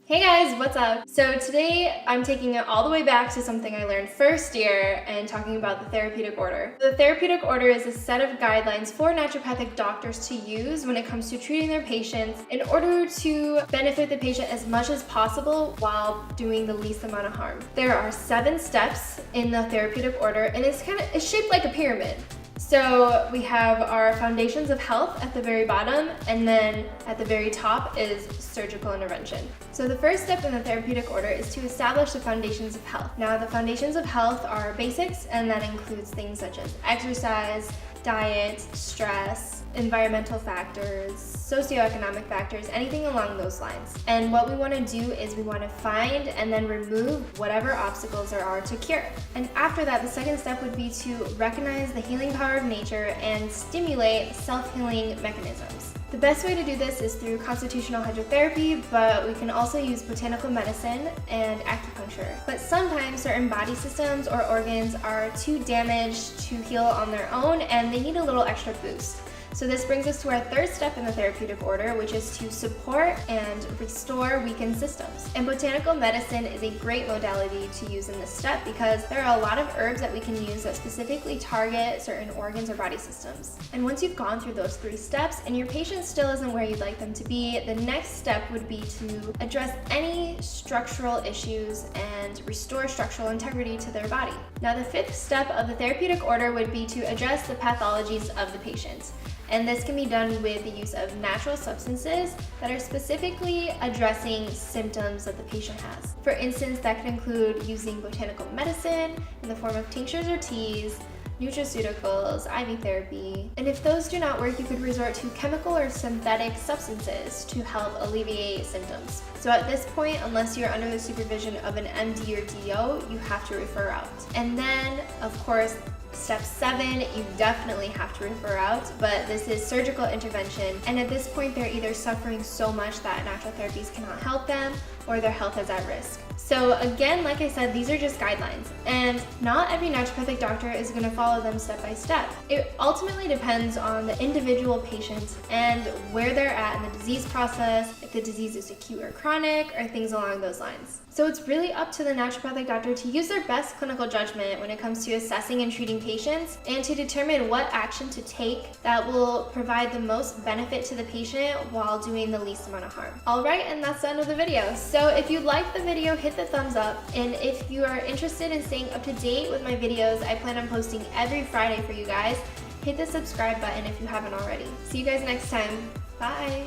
Hey guys, what's up? So today I'm taking it all the way back to something I learned first year and talking about the Therapeutic Order. The Therapeutic Order is a set of guidelines for naturopathic doctors to use when it comes to treating their patients in order to benefit the patient as much as possible while doing the least amount of harm. There are 7 steps in the Therapeutic Order, and it's shaped like a pyramid. So we have our foundations of health at the very bottom, and then at the very top is surgical intervention. So the first step in the Therapeutic Order is to establish the foundations of health. Now the foundations of health are basics, and that includes things such as exercise, diet, stress, environmental factors, socioeconomic factors, anything along those lines. And what we want to do is we want to find and then remove whatever obstacles there are to cure. And after that, the second step would be to recognize the healing power of nature and stimulate self-healing mechanisms. The best way to do this is through constitutional hydrotherapy, but we can also use botanical medicine and acupuncture. But sometimes certain body systems or organs are too damaged to heal on their own, and they need a little extra boost. So this brings us to our third step in the Therapeutic Order, which is to support and restore weakened systems. And botanical medicine is a great modality to use in this step because there are a lot of herbs that we can use that specifically target certain organs or body systems. And once you've gone through those 3 steps and your patient still isn't where you'd like them to be, the next step would be to address any structural issues and restore structural integrity to their body. Now the 5th step of the Therapeutic Order would be to address the pathologies of the patient. And this can be done with the use of natural substances that are specifically addressing symptoms that the patient has. For instance, that could include using botanical medicine in the form of tinctures or teas, nutraceuticals, IV therapy. And if those do not work, you could resort to chemical or synthetic substances to help alleviate symptoms. So at this point, unless you're under the supervision of an MD or DO, you have to refer out. And then, of course, Step 7, you definitely have to refer out, but this is surgical intervention. And at this point, they're either suffering so much that natural therapies cannot help them, or their health is at risk. So again, like I said, these are just guidelines, and not every naturopathic doctor is going to follow them step by step. It ultimately depends on the individual patient and where they're at in the disease process, if the disease is acute or chronic, or things along those lines. So it's really up to the naturopathic doctor to use their best clinical judgment when it comes to assessing and treating patients, and to determine what action to take that will provide the most benefit to the patient while doing the least amount of harm. Alright, and that's the end of the video. So if you liked the video, hit the thumbs up, and if you are interested in staying up to date with my videos, I plan on posting every Friday for you guys. Hit the subscribe button if you haven't already. See you guys next time. Bye!